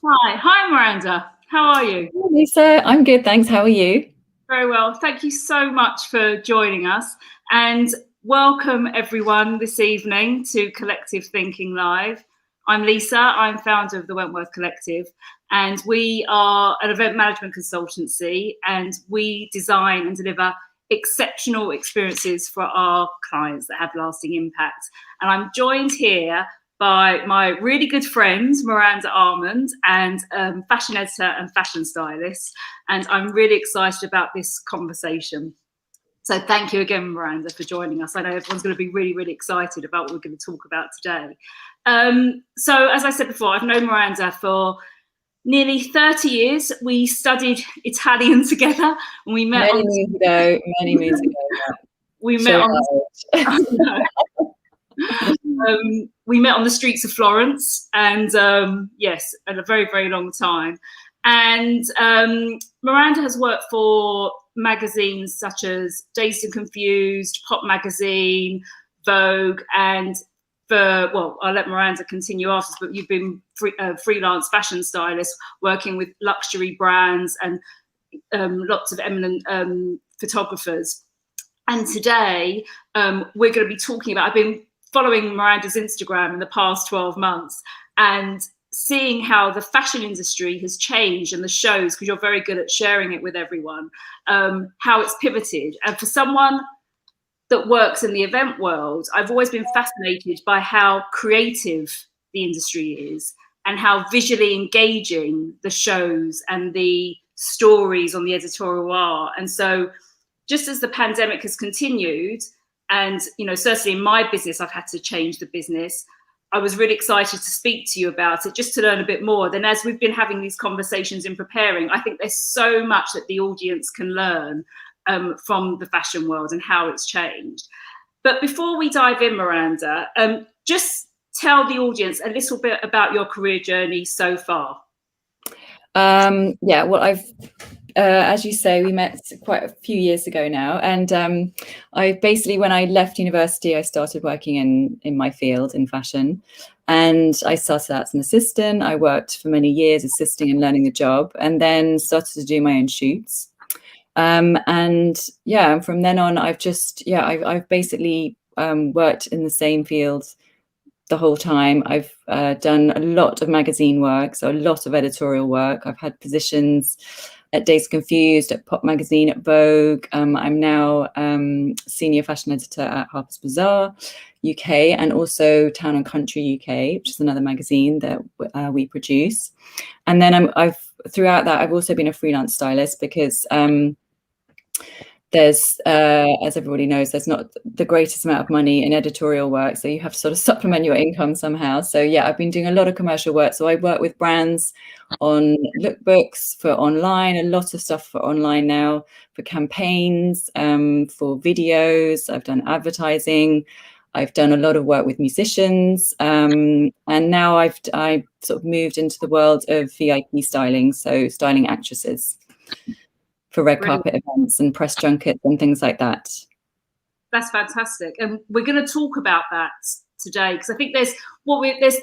Hi, Miranda. How are you? Hi, Lisa, I'm good, thanks. How are you? Very well. Thank you so much for joining us, and welcome everyone this evening to Collective Thinking Live. I'm Lisa. I'm founder of the Wentworth Collective, and we are an event management consultancy, and we design and deliver exceptional experiences for our clients that have lasting impact. And I'm joined here by my really good friend, Miranda Almond, and fashion editor and fashion stylist. And I'm really excited about this conversation. So thank you again, Miranda, for joining us. I know everyone's going to be really, really excited about what we're going to talk about today. So as I said before, I've known Miranda for nearly 30 years. We studied Italian together, and we met many moons ago. We met we met on the streets of Florence, and yes, at a very, very long time. And Miranda has worked for magazines such as Dazed and Confused, Pop Magazine, Vogue, and I'll let Miranda continue after, but you've been freelance fashion stylist working with luxury brands and lots of eminent photographers. And today we're going to be talking about, I've been following Miranda's Instagram in the past 12 months and seeing how the fashion industry has changed and the shows, because you're very good at sharing it with everyone, how it's pivoted. And for someone that works in the event world, I've always been fascinated by how creative the industry is and how visually engaging the shows and the stories on the editorial are. And so just as the pandemic has continued, and certainly in my business, I've had to change the business, I was really excited to speak to you about it, just to learn a bit more. Then as we've been having these conversations in preparing, I think there's so much that the audience can learn from the fashion world and how it's changed. But before we dive in, Miranda, just tell the audience a little bit about your career journey so far. Yeah, well, as you say, we met quite a few years ago now, and I basically, when I left university, I started working in my field in fashion, and I started out as an assistant. I worked for many years assisting and learning the job, and then started to do my own shoots. And yeah, from then on, I've basically worked in the same field the whole time. I've done a lot of magazine work, so a lot of editorial work. I've had positions at Dazed Confused, at Pop Magazine, at Vogue. I'm now senior fashion editor at Harpers Bazaar UK, and also Town and Country UK, which is another magazine that we produce. And then throughout that, I've also been a freelance stylist, because there's, as everybody knows, there's not the greatest amount of money in editorial work, so you have to sort of supplement your income somehow. So yeah, I've been doing a lot of commercial work. So I work with brands on lookbooks for online, a lot of stuff for online now, for campaigns, for videos. I've done advertising. I've done a lot of work with musicians, and now I've sort of moved into the world of VIP styling, so styling actresses for red carpet events and press junkets and things like that. That's fantastic. And we're going to talk about that today, because I think there's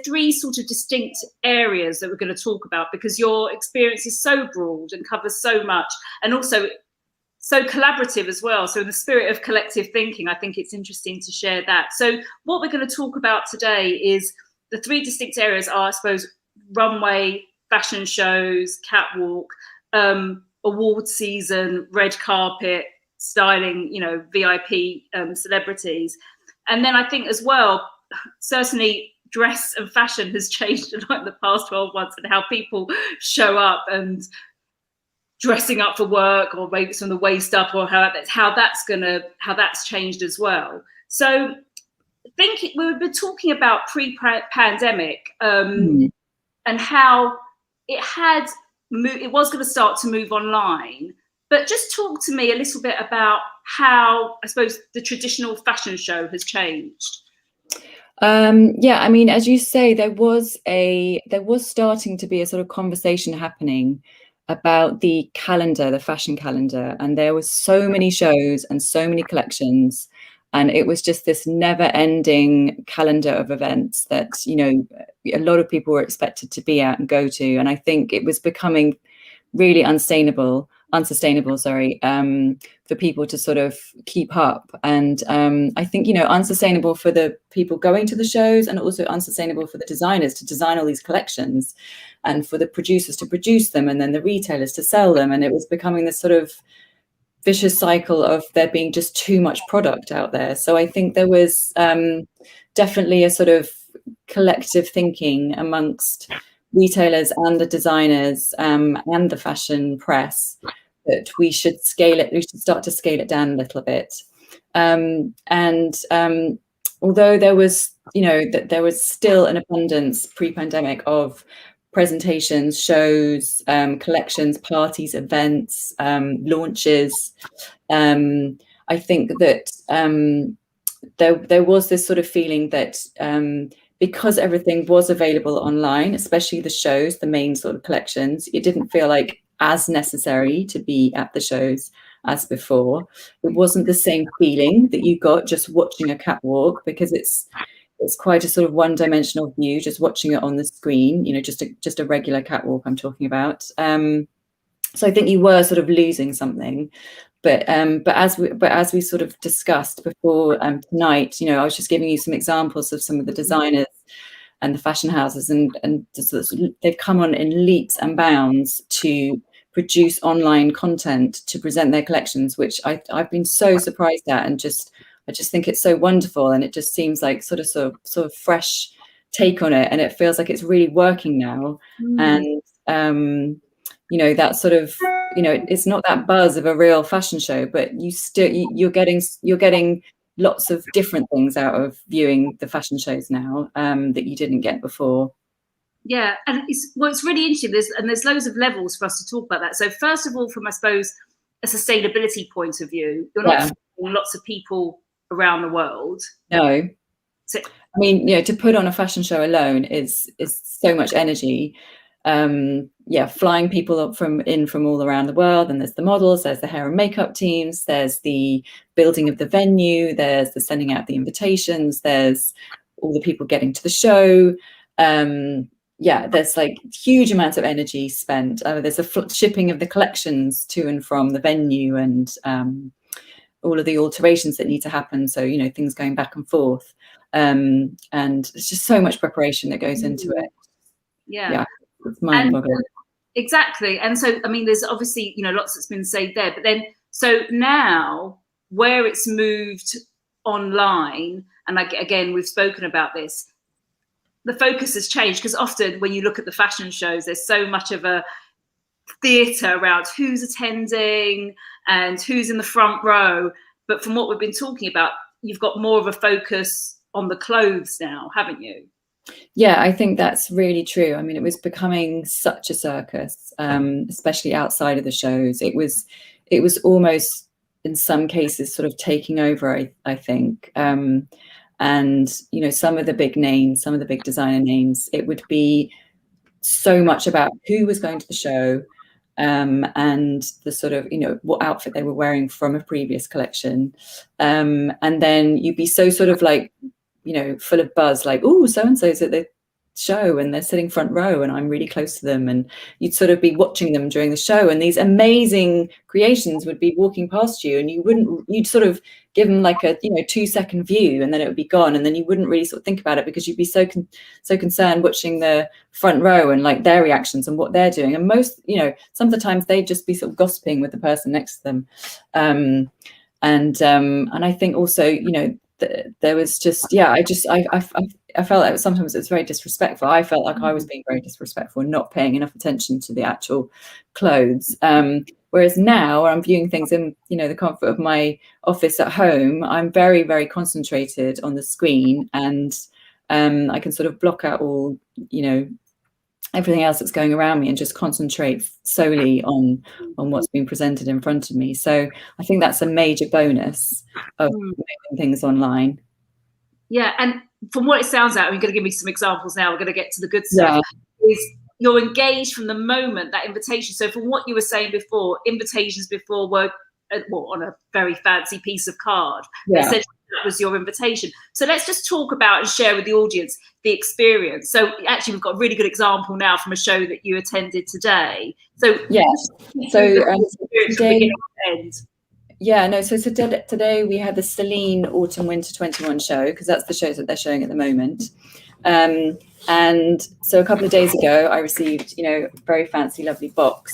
three sort of distinct areas that we're going to talk about, because your experience is so broad and covers so much, and also so collaborative as well. So in the spirit of collective thinking, I think it's interesting to share that. So what we're going to talk about today is the three distinct areas are, I suppose, runway, fashion shows, catwalk, award season, red carpet, styling, VIP celebrities. And then I think as well, certainly dress and fashion has changed a lot in the past 12 months, and how people show up and dressing up for work, or maybe it's from the waist up, or how that's changed as well. So I think we were talking about pre-pandemic and how it was going to start to move online. But just talk to me a little bit about how, I suppose, the traditional fashion show has changed. Yeah, I mean, as you say, there was starting to be a sort of conversation happening about the calendar, the fashion calendar, and there was so many shows and so many collections, And it was just this never-ending calendar of events that, you know, a lot of people were expected to be at and go to. And I think it was becoming really unsustainable, for people to sort of keep up. And I think, you know, unsustainable for the people going to the shows, and also unsustainable for the designers to design all these collections, and for the producers to produce them, and then the retailers to sell them. And it was becoming this sort of vicious cycle of there being just too much product out there. So I think there was definitely a sort of collective thinking amongst retailers and the designers and the fashion press that we should scale it. We should start to scale it down a little bit. Although there was, you know, that there was still an abundance pre-pandemic of presentations, shows, collections, parties, events, launches. I think that there was this sort of feeling that because everything was available online, especially the shows, the main sort of collections, it didn't feel like as necessary to be at the shows as before. It wasn't the same feeling that you got just watching a catwalk, because it's quite a sort of one-dimensional view, just watching it on the screen, you know, just a regular catwalk I'm talking about. So I think you were sort of losing something. But as we sort of discussed before tonight, you know, I was just giving you some examples of some of the designers and the fashion houses, and they've come on in leaps and bounds to produce online content to present their collections, which I've been so surprised at, and I just think it's so wonderful, and it just seems like sort of fresh take on it, and it feels like it's really working now. And you know, that sort of, you know, it's not that buzz of a real fashion show, but you're getting lots of different things out of viewing the fashion shows now that you didn't get before. Yeah, and it's really interesting. There's loads of levels for us to talk about that. So first of all, from, I suppose, a sustainability point of view, you're not finding lots of people around the world. No. So, I mean, you know, to put on a fashion show alone is so much energy. Flying people up from all around the world, and there's the models, there's the hair and makeup teams, there's the building of the venue, there's the sending out the invitations, there's all the people getting to the show. There's like huge amounts of energy spent. There's a shipping of the collections to and from the venue, and all of the alterations that need to happen. So, you know, things going back and forth. And it's just so much preparation that goes into it. Yeah. It's mind-boggling. Exactly. And so, I mean, there's obviously, you know, lots that's been said there, but then, so now where it's moved online, and like, again, we've spoken about this, the focus has changed, because often when you look at the fashion shows, there's so much of a theatre around who's attending and who's in the front row. But from what we've been talking about, you've got more of a focus on the clothes now, haven't you? Yeah, I think that's really true. I mean, it was becoming such a circus, especially outside of the shows. It was almost, in some cases, sort of taking over, I think. And, you know, some of the big names, some of the big designer names, it would be so much about who was going to the show, and the sort of, you know, what outfit they were wearing from a previous collection. And then you'd be so sort of like, you know, full of buzz, like, oh, so-and-so's at the show and they're sitting front row and I'm really close to them. And you'd sort of be watching them during the show, and these amazing creations would be walking past you, and you'd sort of give them like a, you know, 2-second view, and then it would be gone. And then you wouldn't really sort of think about it, because you'd be so concerned watching the front row and like their reactions and what they're doing. And most, you know, some of the times they'd just be sort of gossiping with the person next to them. And I think also, you know, there was just, I felt like sometimes it's very disrespectful. I felt like I was being very disrespectful and not paying enough attention to the actual clothes. Whereas now, when I'm viewing things in, you know, the comfort of my office at home, I'm very, very concentrated on the screen, and I can sort of block out all, you know, everything else that's going around me, and just concentrate solely on what's being presented in front of me. So I think that's a major bonus of making things online. Yeah, and from what it sounds like, you're going to give me some examples now, we're going to get to the good stuff, is you're engaged from the moment that invitation. So from what you were saying before, invitations before were on a very fancy piece of card. Essentially, that was your invitation. So let's just talk about and share with the audience the experience. So actually, we've got a really good example now from a show that you attended today. So so today, so today we had the Celine Autumn Winter 21 show, because that's the shows that they're showing at the moment. And so a couple of days ago, I received, a very fancy, lovely box.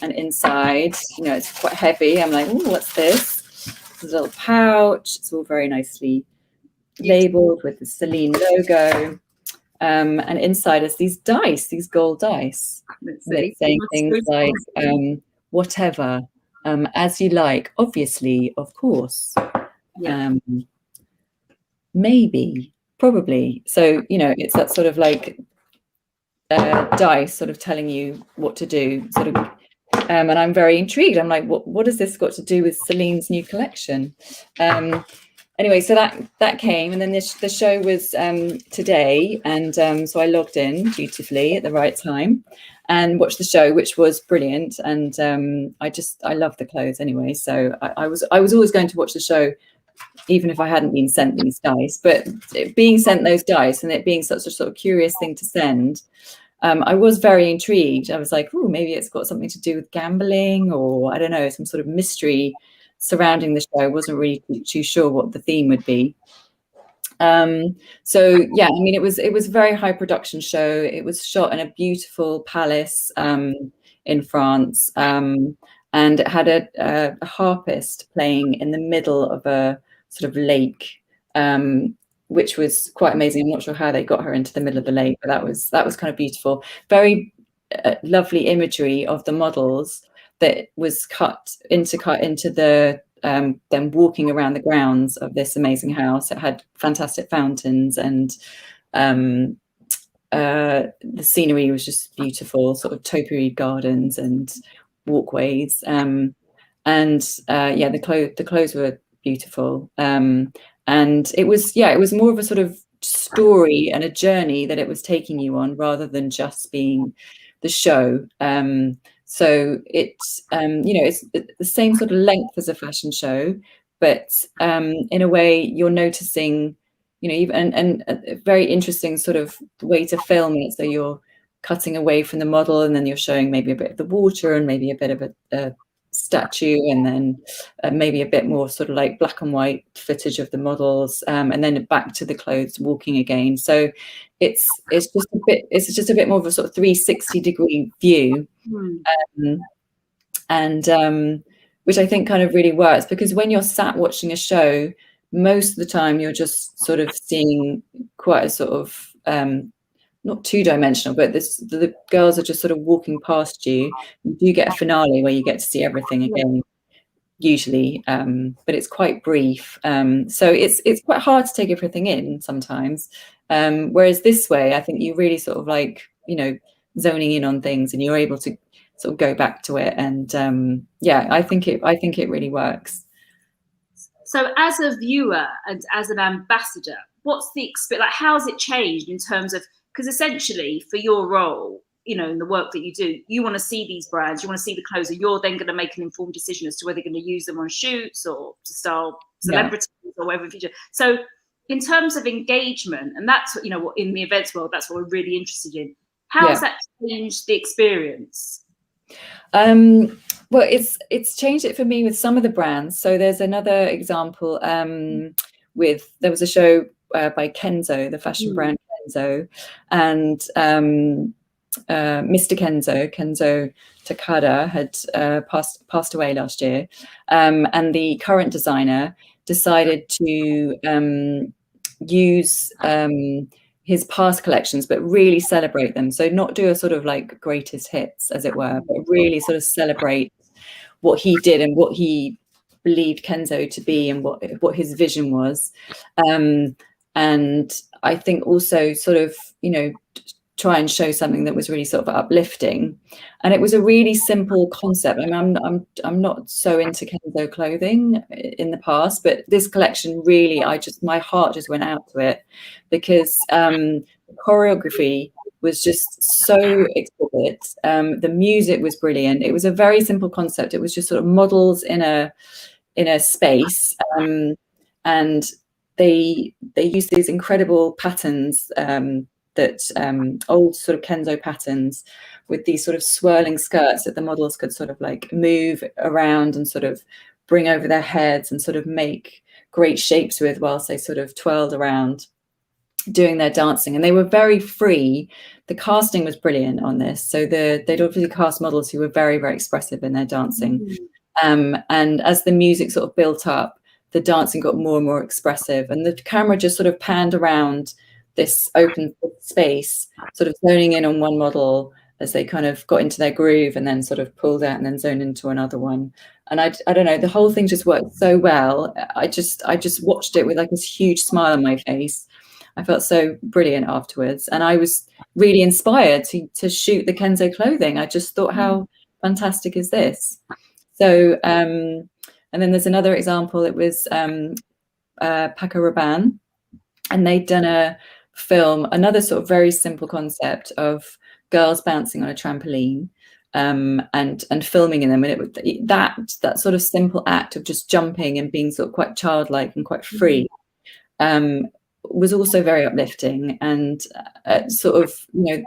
And inside, it's quite heavy. I'm like, oh, what's this? It's a little pouch. It's all very nicely labeled with the Celine logo. And inside is these dice, these gold dice. And it's saying things like, whatever, as you like, obviously, of course, maybe, probably. So, it's that sort of like dice sort of telling you what to do, sort of. And I'm very intrigued. I'm like, what has this got to do with Celine's new collection? Anyway, so that came, and then the show was today, and so I logged in dutifully at the right time and watched the show, which was brilliant. And I love the clothes anyway. So I was always going to watch the show, even if I hadn't been sent these dice. But being sent those dice and it being such a sort of curious thing to send, I was very intrigued. I was like, oh, maybe it's got something to do with gambling, or I don't know, some sort of mystery surrounding the show. I wasn't really too sure what the theme would be. So yeah, I mean, it was a very high production show. It was shot in a beautiful palace in France, and it had a harpist playing in the middle of a sort of lake, which was quite amazing. I'm not sure how they got her into the middle of the lake, but that was kind of beautiful. Very lovely imagery of the models that was cut into the them walking around the grounds of this amazing house. It had fantastic fountains, and the scenery was just beautiful, sort of topiary gardens and walkways. The clothes were beautiful. And it was more of a sort of story and a journey that it was taking you on, rather than just being the show. So it's it's the same sort of length as a fashion show, but in a way you're noticing, even and a very interesting sort of way to film it. So you're cutting away from the model, and then you're showing maybe a bit of the water and maybe a bit of a statue, and then maybe a bit more sort of like black and white footage of the models, and then back to the clothes walking again. So it's just a bit more of a sort of 360-degree view, and which I think kind of really works, because when you're sat watching a show, most of the time you're just sort of seeing quite a sort of not two-dimensional, but the girls are just sort of walking past you. You do get a finale where you get to see everything again, usually, but it's quite brief. So it's quite hard to take everything in sometimes. Whereas this way, I think you really sort of like, zoning in on things, and you're able to sort of go back to it. And I think it really works. So as a viewer and as an ambassador, what's the experience? Like, how's it changed in terms of, because essentially for your role, in the work that you do, you want to see these brands, you want to see the clothes, and you're then going to make an informed decision as to whether you're going to use them on shoots or to style celebrities or whatever in the future. So in terms of engagement, and that's what in the events world, that's what we're really interested in. How has that changed the experience? Well, it's changed it for me with some of the brands. So there's another example there was a show by Kenzo, the fashion brand Kenzo, and Mr. Kenzo Takada had passed away last year, and the current designer decided to use his past collections, but really celebrate them. So not do a sort of like greatest hits, as it were, but really sort of celebrate what he did and what he believed Kenzo to be, and what his vision was. And I think also sort of, try and show something that was really sort of uplifting. And it was a really simple concept. I mean, I'm not so into Kenzo clothing in the past, but this collection really, my heart just went out to it, because the choreography was just so exquisite. The music was brilliant. It was a very simple concept. It was just sort of models in a space, and they use these incredible patterns, that old sort of Kenzo patterns, with these sort of swirling skirts that the models could sort of like move around and sort of bring over their heads and sort of make great shapes with, whilst they sort of twirled around doing their dancing. And they were very free. The casting was brilliant on this. So they'd obviously cast models who were very, very expressive in their dancing. And as the music sort of built up, the dancing got more and more expressive, and the camera just sort of panned around this open space, sort of zoning in on one model as they kind of got into their groove, and then sort of pulled out and then zoned into another one. And I don't know, the whole thing just worked so well. I just watched it with like this huge smile on my face. I felt so brilliant afterwards, and I was really inspired to shoot the Kenzo clothing. I just thought, how fantastic is this? So, and then there's another example. It was Paco Rabanne, and they'd done a film, another sort of very simple concept of girls bouncing on a trampoline, and filming in them. And it was that sort of simple act of just jumping and being sort of quite childlike and quite free, was also very uplifting, and sort of, you know,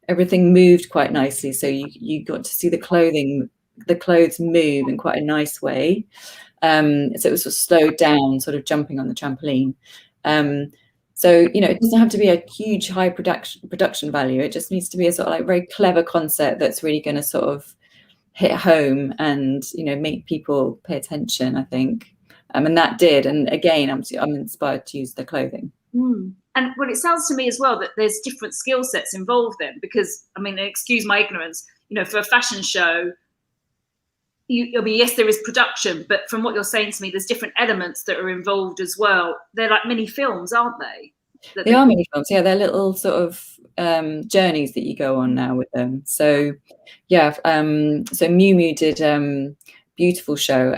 everything moved quite nicely. So you got to see the clothes move in quite a nice way. So it was sort of slowed down, sort of jumping on the trampoline. So, you know, it doesn't have to be a huge high production value. It just needs to be a sort of like very clever concept that's really going to sort of hit home and, you know, make people pay attention, I think. And that did. And again, I'm inspired to use the clothing. And well, it sounds to me as well that there's different skill sets involved then, because, I mean, excuse my ignorance, you know, for a fashion show, I mean, yes, there is production, but from what you're saying to me, there's different elements that are involved as well. They're like mini films, aren't they? They are mini films, yeah. They're little sort of journeys that you go on now with them. So, yeah. So Miu Miu did beautiful show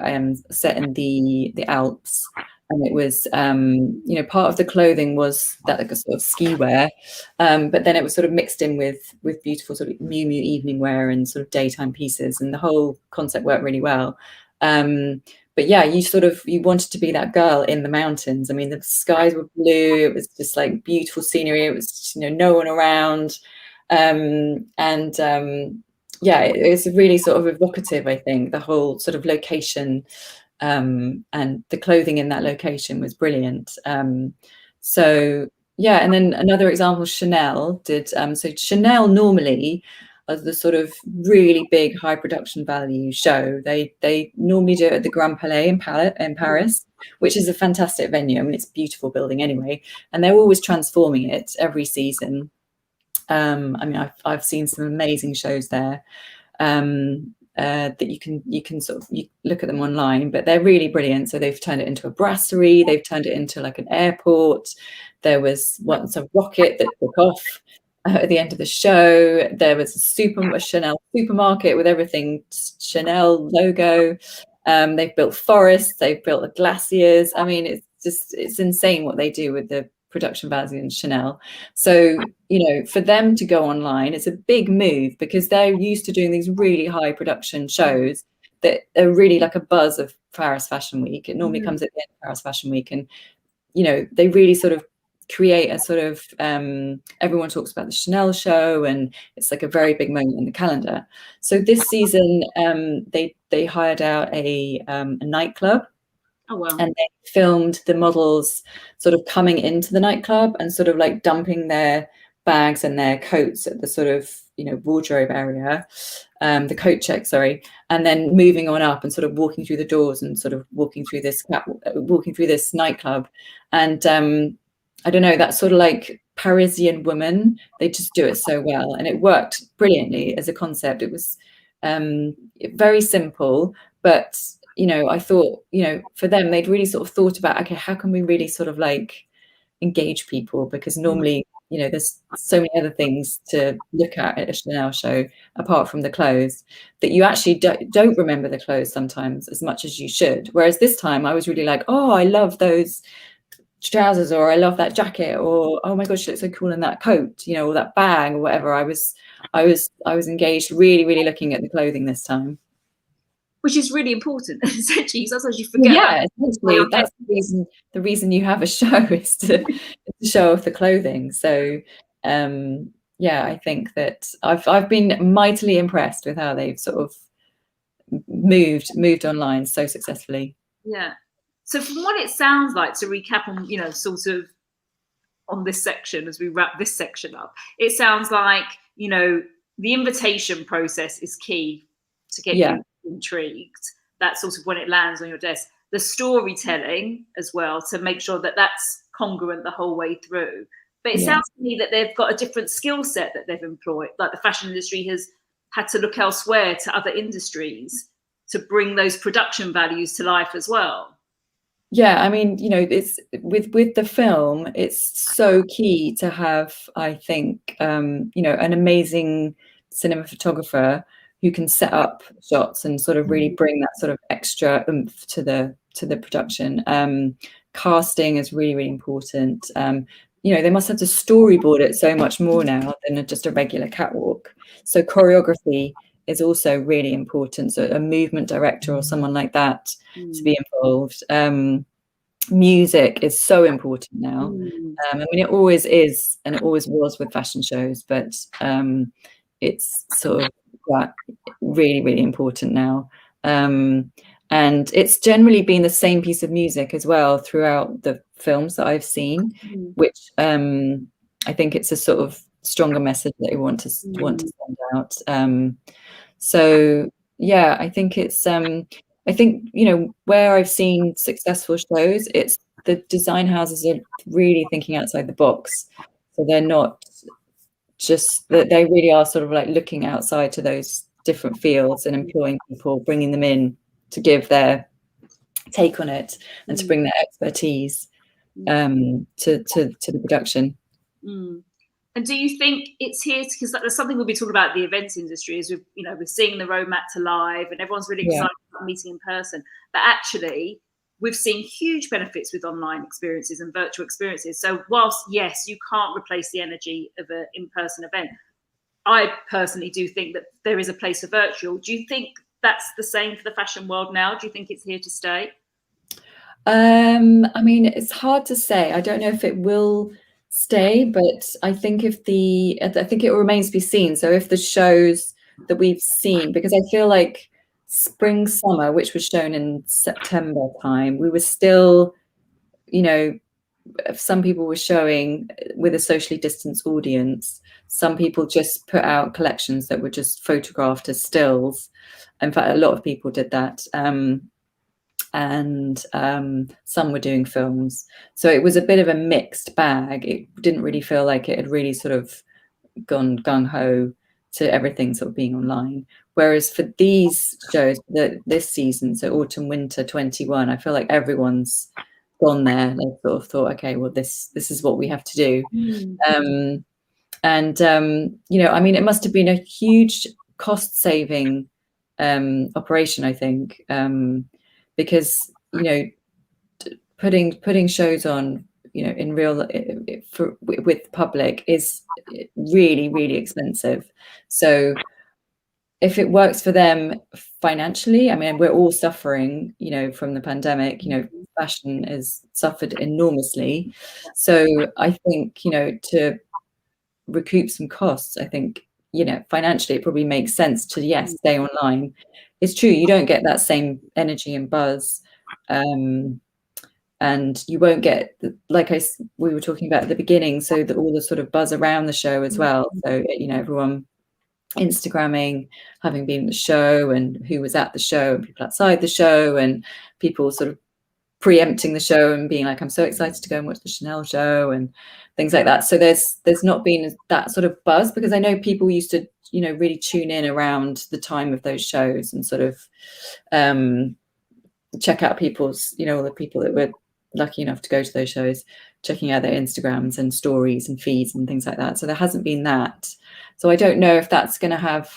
set in the Alps. And it was, you know, part of the clothing was that like a sort of ski wear, but then it was sort of mixed in with beautiful sort of Miu Miu evening wear and sort of daytime pieces, and the whole concept worked really well. But yeah, you wanted to be that girl in the mountains. I mean, the skies were blue. It was just like beautiful scenery. It was, you know, no one around, yeah, it's really sort of evocative. I think the whole sort of location. And the clothing in that location was brilliant. So yeah, and then another example, Chanel did. So Chanel normally, as the sort of really big high production value show, they normally do it at the Grand Palais in Paris, which is a fantastic venue. I mean, it's a beautiful building anyway, and they're always transforming it every season. I mean, I've seen some amazing shows there. That you can sort of look at them online, but they're really brilliant. So they've turned it into a brasserie, they've turned it into like an airport. There was once a rocket that took off at the end of the show. There was a Chanel supermarket with everything Chanel logo. They've built forests, they've built the glaciers. I mean, it's insane what they do with the production value in Chanel. So, you know, for them to go online, it's a big move, because they're used to doing these really high production shows that are really like a buzz of Paris Fashion Week. It normally comes at the end of Paris Fashion Week, and, you know, they really sort of create a sort of, everyone talks about the Chanel show, and it's like a very big moment in the calendar. So this season, they hired out a nightclub. Oh, wow. And they filmed the models sort of coming into the nightclub and sort of like dumping their bags and their coats at the sort of, you know, wardrobe area, the coat check, sorry, and then moving on up and sort of walking through the doors and sort of walking through this nightclub. And I don't know, that sort of like Parisian woman, they just do it so well, and it worked brilliantly as a concept. It was very simple, but, you know, I thought, you know, for them, they'd really sort of thought about, okay, how can we really sort of like engage people? Because normally, you know, there's so many other things to look at a Chanel show apart from the clothes, that you actually don't remember the clothes sometimes as much as you should. Whereas this time I was really like, oh, I love those trousers, or I love that jacket, or oh my gosh, she looks so cool in that coat, you know, or that bag or whatever. I was engaged, really, really looking at the clothing this time. which is really important. Essentially, sometimes you Well, forget about yeah, essentially that's the reason you have a show is to show off the clothing. So yeah, I think that I've been mightily impressed with how they've sort of moved online so successfully. Yeah. So from what it sounds like, to recap on, sort of on this section as we wrap this section up, it sounds like, the invitation process is key to get Yeah. you intrigued. That's sort of when it lands on your desk. The storytelling as well, to make sure that that's congruent the whole way through. But it sounds to me that they've got a different skill set that they've employed. Like the fashion industry has had to look elsewhere to other industries to bring those production values to life as well. Yeah, I mean, it's with the film, it's so key to have, I think, an amazing cinema photographer who can set up shots and sort of really bring that sort of extra oomph to the production. Casting is really, really important. They must have to storyboard it so much more now than just a regular catwalk. So choreography is also really important. So a movement director or someone like that to be involved. Music is so important now. I mean, it always is, and it always was with fashion shows, but it's sort of really, really important now. And it's generally been the same piece of music as well throughout the films that I've seen, which I think it's a sort of stronger message that we want to send out. So yeah, I think it's I think where I've seen successful shows, it's the design houses are really thinking outside the box. So they're not just that, they really are sort of like looking outside to those different fields and employing people, bringing them in to give their take on it and to bring their expertise to the production. And do you think it's here because that's something we'll be talking about the events industry, is we're seeing the roadmap to live and everyone's really excited about meeting in person, but actually we've seen huge benefits with online experiences and virtual experiences. So whilst yes, you can't replace the energy of an in-person event, I personally do think that there is a place for virtual. Do you think that's the same for the fashion world now? Do you think it's here to stay? I mean, it's hard to say. I don't know if it will stay, but I think I think it remains to be seen. So if the shows that we've seen, because I feel like spring summer, which was shown in September time, we were still, some people were showing with a socially distanced audience. Some people just put out collections that were just photographed as stills. In fact, a lot of people did that. And some were doing films. So it was a bit of a mixed bag. It didn't really feel like it had really sort of gone gung-ho to everything sort of being online. Whereas for these shows, this season, so autumn winter 21, I feel like everyone's gone there. They sort of thought, okay, well, this is what we have to do. I mean, it must have been a huge cost-saving operation, I think, because putting shows on in real with the public is really, really expensive. So if it works for them financially, I mean, we're all suffering from the pandemic. Fashion has suffered enormously. So I think to recoup some costs, I think financially it probably makes sense to stay online. It's true, you don't get that same energy and buzz, and you won't get we were talking about at the beginning, so all the sort of buzz around the show as well. So everyone Instagramming having been at the show and who was at the show and people outside the show and people sort of preempting the show and being like, I'm so excited to go and watch the Chanel show and things like that. So there's not been that sort of buzz, because I know people used to really tune in around the time of those shows and sort of check out people's all the people that were lucky enough to go to those shows, checking out their Instagrams and stories and feeds and things like that. So there hasn't been that. So I don't know if that's going to have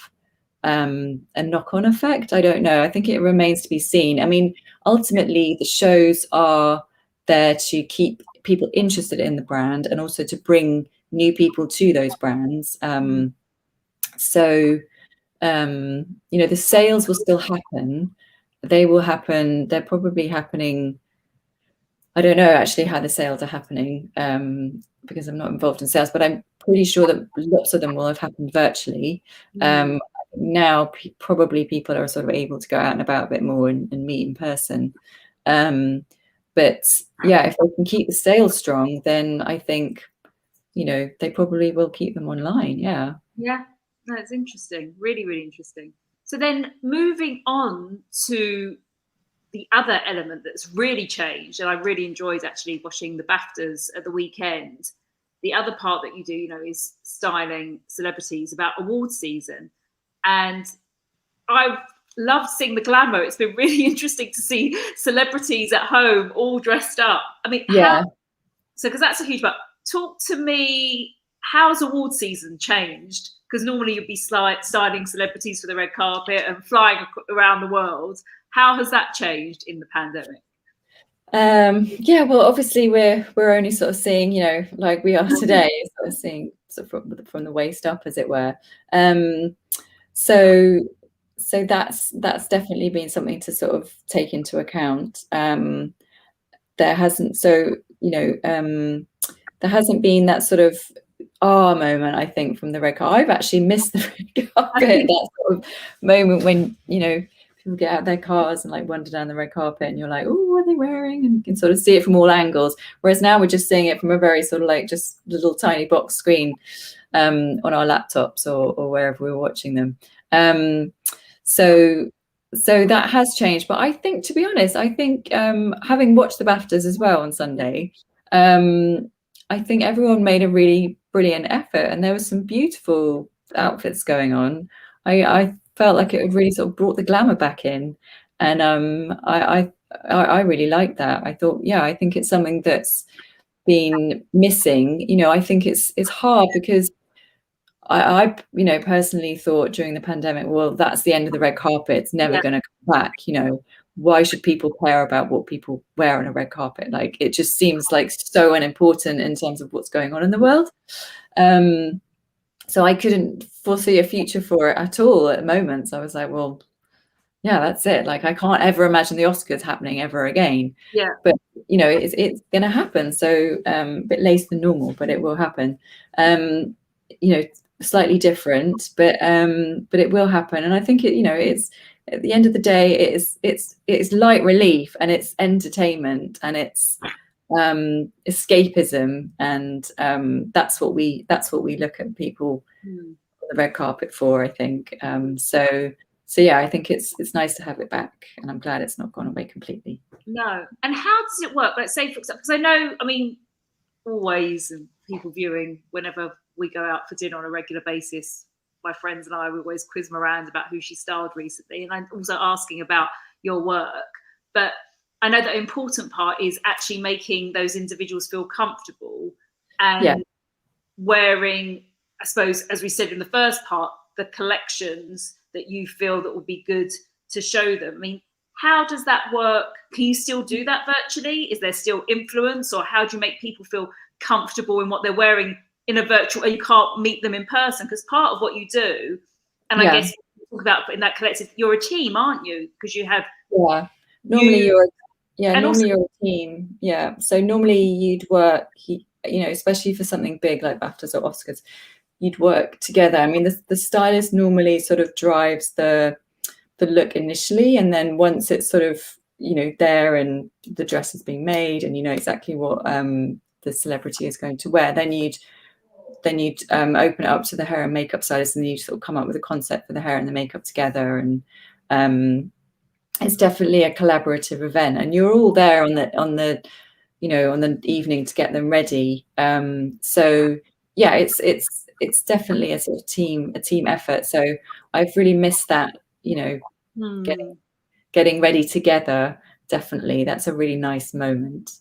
a knock-on effect. I don't know. I think it remains to be seen. I mean, ultimately, the shows are there to keep people interested in the brand and also to bring new people to those brands. The sales will still happen, they will happen. They're probably happening. I don't know actually how the sales are happening, because I'm not involved in sales, but I'm pretty sure that lots of them will have happened virtually. Now probably people are sort of able to go out and about a bit more and meet in person. But yeah, if they can keep the sales strong, then I think, they probably will keep them online. Yeah. Yeah, that's interesting. Really, really interesting. So then moving on to the other element that's really changed, and I really enjoyed actually watching the BAFTAs at the weekend. The other part that you do, is styling celebrities about award season. And I've loved seeing the glamour. It's been really interesting to see celebrities at home all dressed up. I mean, Yeah. because that's a huge part. Talk to me, how's award season changed? Because normally you'd be styling celebrities for the red carpet and flying around the world. How has that changed in the pandemic? Yeah, well, obviously we're only sort of seeing, like we are today, sort of seeing sort of from the waist up, as it were. So that's definitely been something to sort of take into account. There hasn't been that sort of moment, I think, from the red carpet. I've actually missed the red carpet, that sort of moment when, people get out their cars and like wander down the red carpet and you're like, oh, what are they wearing? And you can sort of see it from all angles. Whereas now we're just seeing it from a very sort of like just little tiny box screen on our laptops or wherever we're watching them. So that has changed. But I think, to be honest, having watched the BAFTAs as well on Sunday, I think everyone made a really brilliant effort, and there were some beautiful outfits going on. I felt like it really sort of brought the glamour back in, and I really liked that. I thought, yeah, I think it's something that's been missing. I think it's hard because I personally thought during the pandemic, well, that's the end of the red carpet. It's never going to come back. Why should people care about what people wear on a red carpet? Like, it just seems like so unimportant in terms of what's going on in the world. So I couldn't foresee a future for it at all at moments. I was like, well, yeah, that's it. Like, I can't ever imagine the Oscars happening ever again. Yeah. But, it's going to happen. So a bit later than normal, but it will happen. Slightly different, but it will happen. And I think it's, at the end of the day, it's light relief, and it's entertainment, and it's escapism, and that's what we look at people on the red carpet for, I think. So yeah, I think it's nice to have it back, and I'm glad it's not gone away completely. No. And how does it work? Let's say, for example, because I know, always, and people viewing, whenever we go out for dinner on a regular basis, my friends and I will always quiz Miranda about who she styled recently, and I'm also asking about your work. But I know that an important part is actually making those individuals feel comfortable and wearing, I suppose, as we said in the first part, the collections that you feel that would be good to show them. How does that work? Can you still do that virtually? Is there still influence, or how do you make people feel comfortable in what they're wearing in a virtual, and you can't meet them in person? Because part of what you do, and I guess talk about in that collective, you're a team, aren't you? Because you have normally you're a team. Yeah. So normally you'd work, especially for something big like BAFTAs or Oscars, you'd work together. The stylist normally sort of drives the look initially, and then once it's sort of there and the dress is being made and exactly what the celebrity is going to wear, then you'd open it up to the hair and makeup stylist, and you sort of come up with a concept for the hair and the makeup together. And it's definitely a collaborative event, and you're all there on the evening to get them ready. So yeah, it's definitely a sort of team effort. So I've really missed that, getting ready together. Definitely, that's a really nice moment.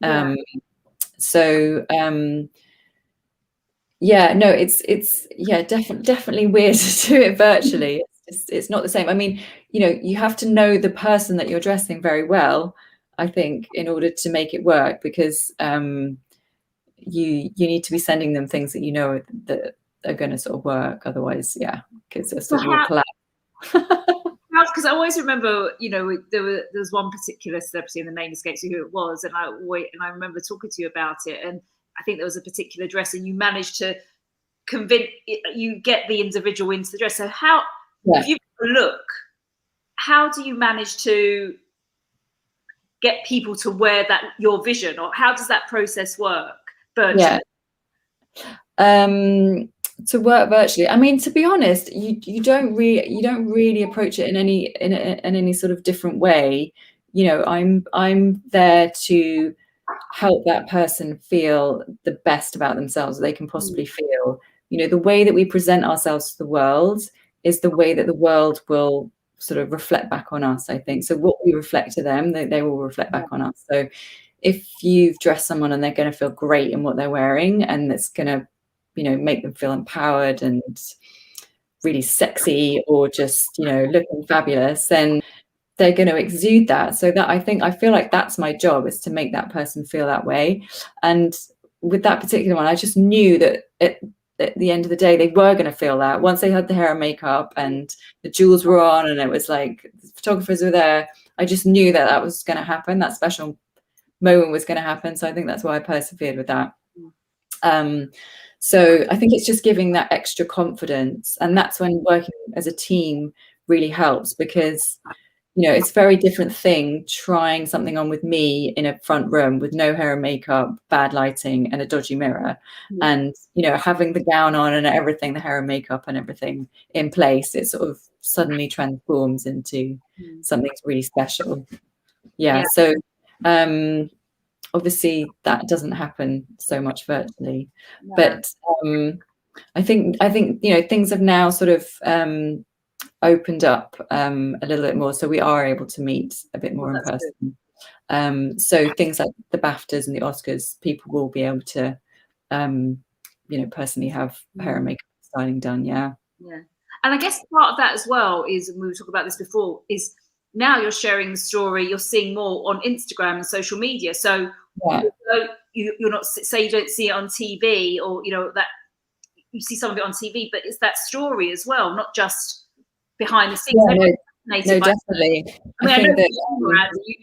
It's definitely weird to do it virtually. It's not the same. You have to know the person that you're dressing very well, I think, in order to make it work, because you need to be sending them things that that are going to sort of work. Otherwise, because they're sort of collapse. because I always remember, there was one particular celebrity, and the name escapes me who it was, and I remember talking to you about it, and I think there was a particular dress, and you managed to get the individual into the dress. So how, if you look, how do you manage to get people to wear your vision, or how does that process work virtually? To work virtually, I mean, to be honest, you don't really approach it in any sort of different way. I'm there to help that person feel the best about themselves they can possibly feel. The way that we present ourselves to the world is the way that the world will sort of reflect back on us, I think. So what we reflect to them, they will reflect back on us. So if you've dressed someone and they're going to feel great in what they're wearing, and it's going to make them feel empowered and really sexy, or just looking fabulous, then they're going to exude that. So that I feel like that's my job, is to make that person feel that way. And with that particular one, I just knew that at the end of the day, they were going to feel that once they had the hair and makeup and the jewels were on, and it was like the photographers were there. I just knew that was going to happen. That special moment was going to happen. So I think that's why I persevered with that. So I think it's just giving that extra confidence, and that's when working as a team really helps, because it's a very different thing trying something on with me in a front room with no hair and makeup, bad lighting, and a dodgy mirror, and having the gown on and everything, the hair and makeup and everything in place. It sort of suddenly transforms into something really special. So obviously that doesn't happen so much virtually, but I think things have now sort of opened up a little bit more, so we are able to meet a bit more in person. So things like the BAFTAs and the Oscars, people will be able to personally have hair and makeup styling done. And I guess part of that as well is, and we were talking about this before, is now you're sharing the story, you're seeing more on Instagram and social media. So you're not, say you don't see it on TV, or that you see some of it on TV, but it's that story as well, not just behind the scenes. No, definitely. I think that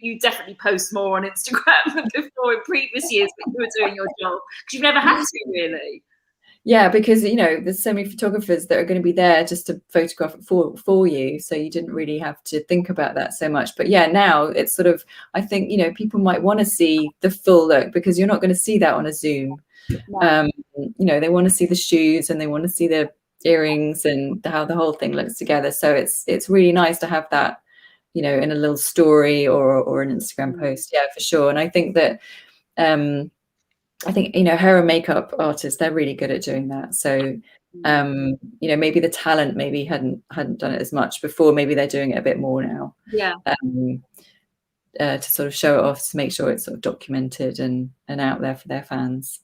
you definitely post more on Instagram than before in previous years when you were doing your job, because you've never had to, really. Yeah, because there's so many photographers that are going to be there just to photograph it for you, so you didn't really have to think about that so much. But now it's sort of, I think people might want to see the full look, because you're not going to see that on a Zoom. They want to see the shoes, and they want to see the earrings and how the whole thing looks together. So it's really nice to have that in a little story or an Instagram post. For sure. And I think that hair and makeup artists, they're really good at doing that. So maybe the talent maybe hadn't done it as much before. Maybe they're doing it a bit more now. To sort of show it off, to make sure it's sort of documented and out there for their fans.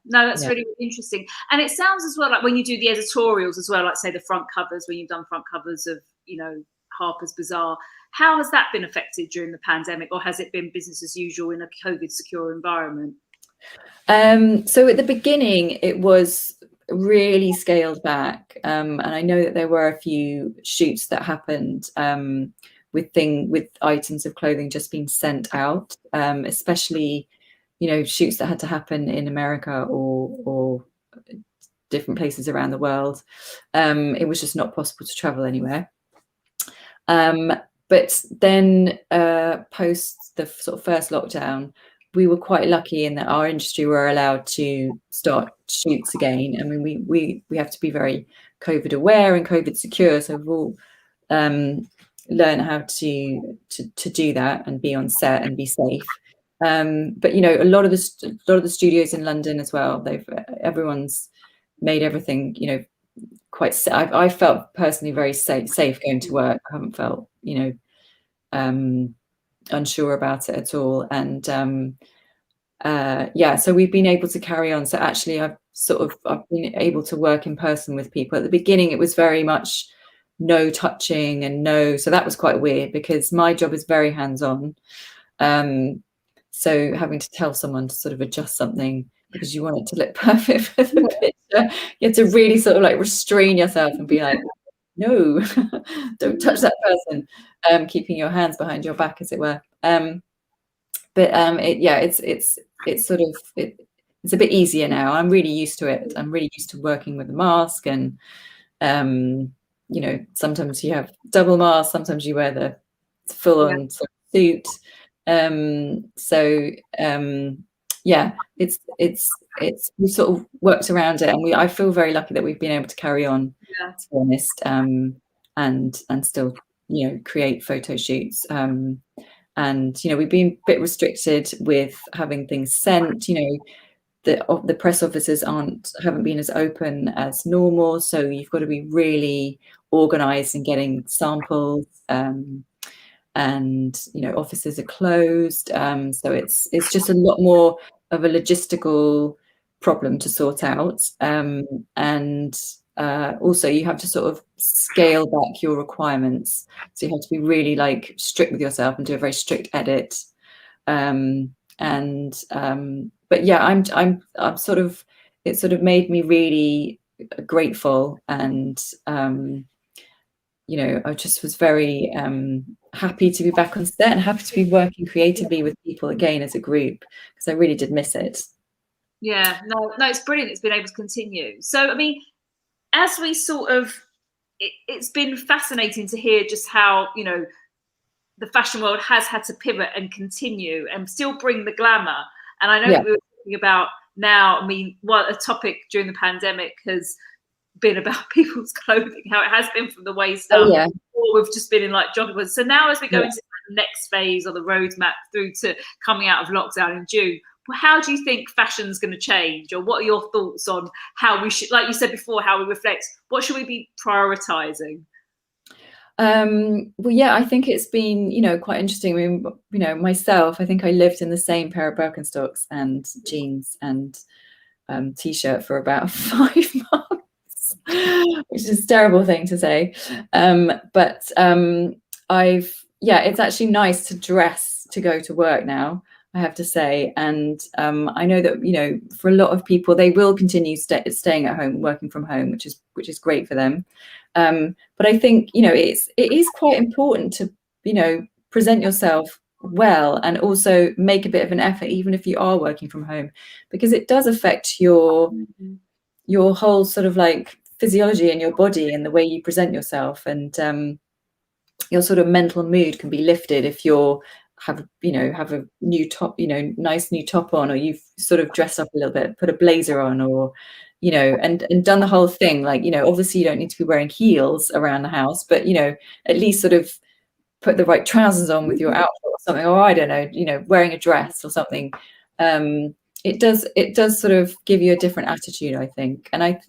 That's really interesting. And it sounds as well like when you do the editorials as well, like say the front covers, when you've done front covers of Harper's Bazaar, how has that been affected during the pandemic, or has it been business as usual in a COVID secure environment? So at the beginning it was really scaled back, and I know that there were a few shoots that happened with items of clothing just being sent out, especially shoots that had to happen in America or different places around the world. It was just not possible to travel anywhere. But then post the sort of first lockdown, we were quite lucky in that our industry were allowed to start shoots again. I mean, we have to be very COVID aware and COVID secure, so we've all learned how to do that and be on set and be safe. But a lot of the studios in London as well, everyone's made everything quite safe. I felt personally very safe going to work. I haven't felt unsure about it at all. And so we've been able to carry on. So actually I've been able to work in person with people. At the beginning it was very much no touching and so that was quite weird, because my job is very hands-on. So having to tell someone to sort of adjust something because you want it to look perfect for the picture, you have to really sort of like restrain yourself and be like, no, don't touch that person, keeping your hands behind your back, as it were. It's sort of it's a bit easier now. I'm really used to it. I'm really used to working with a mask, and sometimes you have double mask, sometimes you wear the full-on sort of suit. We sort of worked around it, and I feel very lucky that we've been able to carry on, to be honest, and still create photo shoots. And we've been a bit restricted with having things sent. The press offices haven't been as open as normal, so you've got to be really organized in getting samples, and offices are closed, so it's just a lot more of a logistical problem to sort out, and also you have to sort of scale back your requirements, so you have to be really strict with yourself and do a very strict edit. But yeah, I'm sort of, it sort of made me really grateful, and I just was very happy to be back on set and happy to be working creatively with people again as a group, because I really did miss it. Yeah, no, it's brilliant. It's been able to continue. So, I mean, as we sort of, it's been fascinating to hear just how, the fashion world has had to pivot and continue and still bring the glamour. And I know that we were talking about now, I mean, a topic during the pandemic has been about people's clothing, how it has been from the waist up. Yeah. Or we've just been in jogging. So now as we go into the next phase or the roadmap through to coming out of lockdown in June, how do you think fashion's going to change? Or what are your thoughts on how we should, like you said before, how we reflect, what should we be prioritizing? Well, yeah, I think it's been, quite interesting. I mean, myself, I think I lived in the same pair of Birkenstocks and jeans and t-shirt for about 5 months, which is a terrible thing to say. But it's actually nice to dress to go to work now, I have to say. And I know that, for a lot of people, they will continue staying at home, working from home, which is great for them. But I think, it is quite important to, present yourself well and also make a bit of an effort, even if you are working from home, because it does affect your whole sort of physiology and your body and the way you present yourself, and your sort of mental mood can be lifted if you're have a new top, nice new top on, or you've sort of dressed up a little bit, put a blazer on, or and done the whole thing. Obviously you don't need to be wearing heels around the house, but at least sort of put the right trousers on with your outfit or something, or I don't know, wearing a dress or something. It does sort of give you a different attitude, I think. And I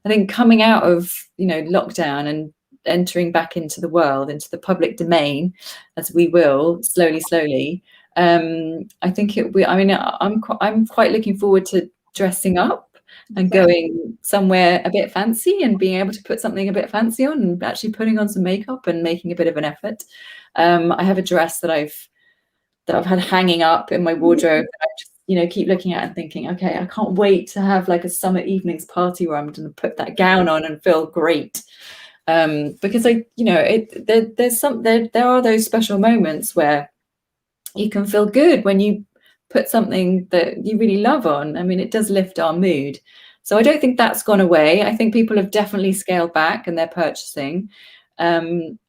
think coming out of lockdown and entering back into the world, into the public domain, as we will slowly, I think I'm quite looking forward to dressing up and going somewhere a bit fancy and being able to put something a bit fancy on and actually putting on some makeup and making a bit of an effort. I have a dress that I've had hanging up in my wardrobe that I just keep looking at and thinking, okay, I can't wait to have a summer evenings party where I'm going to put that gown on and feel great. Because there are those special moments where you can feel good when you put something that you really love on. I mean, it does lift our mood. So I don't think that's gone away. I think people have definitely scaled back in their purchasing. We don't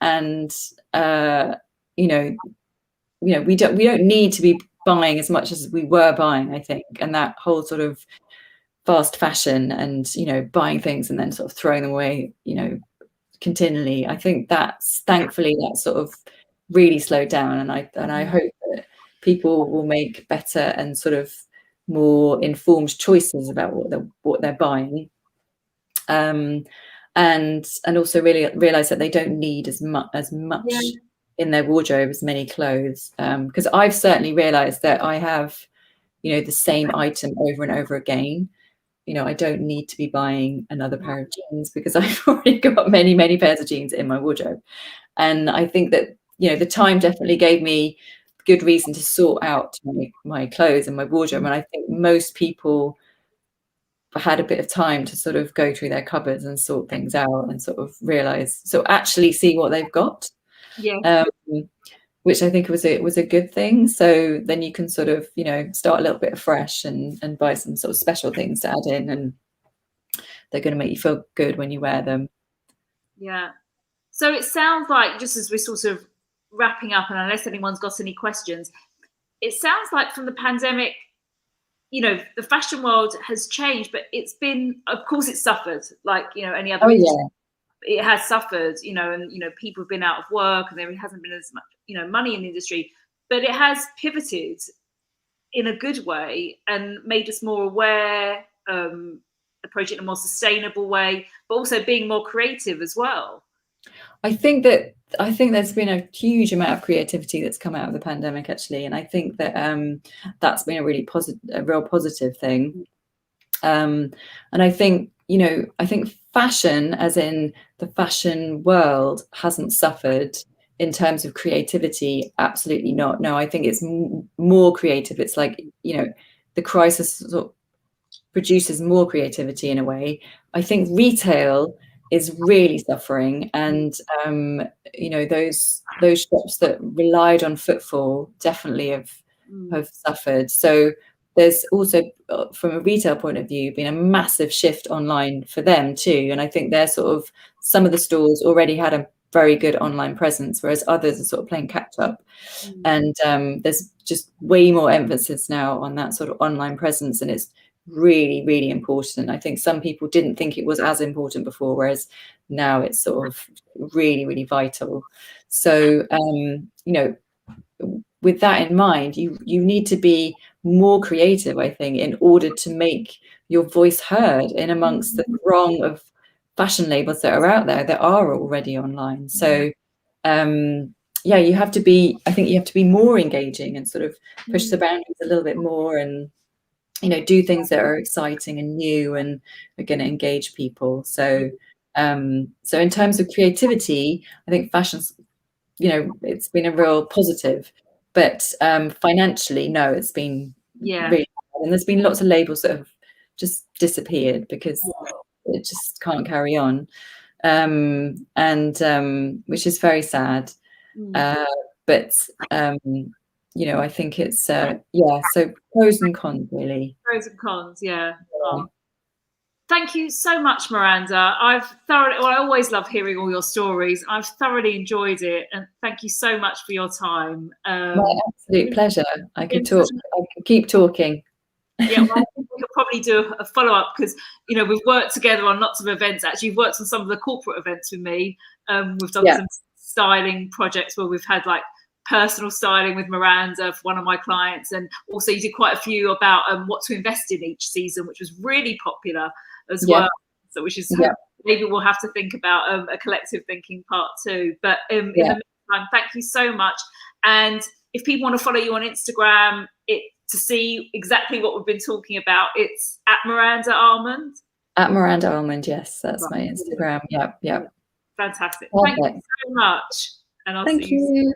need to be buying as much as we were buying, I think. And that whole sort of fast fashion and, buying things and then sort of throwing them away, continually. I think thankfully that sort of really slowed down. And I hope that people will make better and sort of more informed choices about what they're buying, and also really realize that they don't need as much in their wardrobe, as many clothes, because I've certainly realized that I have the same item over and over again. I don't need to be buying another pair of jeans because I've already got many pairs of jeans in my wardrobe. And I think that the time definitely gave me good reason to sort out my clothes and my wardrobe. And I think most people had a bit of time to sort of go through their cupboards and sort things out and sort of realize, so actually see what they've got. Yeah. Which I think was a good thing. So then you can sort of, you know, start a little bit afresh and buy some sort of special things to add in, and they're going to make you feel good when you wear them. Yeah. So it sounds like, just as we're sort of wrapping up, and unless anyone's got any questions, it sounds like from the pandemic, you know, the fashion world has changed, but it's been, of course, it's suffered like, you know, any other industry. It has suffered, you know, and, you know, people have been out of work and there hasn't been as much, you know, money in the industry, but it has pivoted in a good way and made us more aware, approach it in a more sustainable way, but also being more creative as well. I think there's been a huge amount of creativity that's come out of the pandemic, actually, and I think that that's been a real positive thing. And I think, you know, I think fashion, as in the fashion world, hasn't suffered in terms of creativity. Absolutely not. No, I think it's more creative. It's like, you know, the crisis sort of produces more creativity in a way. I think retail is really suffering, and you know, those shops that relied on footfall definitely have suffered. So there's also, from a retail point of view, been a massive shift online for them too. And I think they're sort of, some of the stores already had a very good online presence, whereas others are sort of playing catch up. And there's just way more emphasis now on that sort of online presence, and it's really, really important. I think some people didn't think it was as important before, whereas now it's sort of really, really vital. So, you know, with that in mind, you need to be more creative, I think, in order to make your voice heard in amongst the throng of fashion labels that are out there that are already online. So, yeah, you have to be, I think you have to be more engaging and sort of push the boundaries a little bit more, and, you know, do things that are exciting and new and are going to engage people. So, so in terms of creativity, I think fashion's, you know, it's been a real positive, but financially, no, it's been really bad. And there's been lots of labels that have just disappeared because it just can't carry on, and which is very sad. But you know, I think it's yeah, so pros and cons, really. Pros and cons, yeah. Oh. Thank you so much, Miranda. I've thoroughly, well, I always love hearing all your stories. I've thoroughly enjoyed it, and thank you so much for your time. My absolute pleasure. I could keep talking. Yeah, well, I think we could probably do a follow-up, because, you know, we've worked together on lots of events. Actually, you've worked on some of the corporate events with me. We've done some styling projects where we've had like personal styling with Miranda for one of my clients, and also you did quite a few about what to invest in each season, which was really popular as well. So, which is maybe we'll have to think about a collective thinking part too. But in the meantime, thank you so much. And if people want to follow you on Instagram, to see exactly what we've been talking about, it's at Miranda Almond. At Miranda Almond, yes, that's my Instagram. Yep. Fantastic. Perfect. Thank you so much. And I'll see you soon.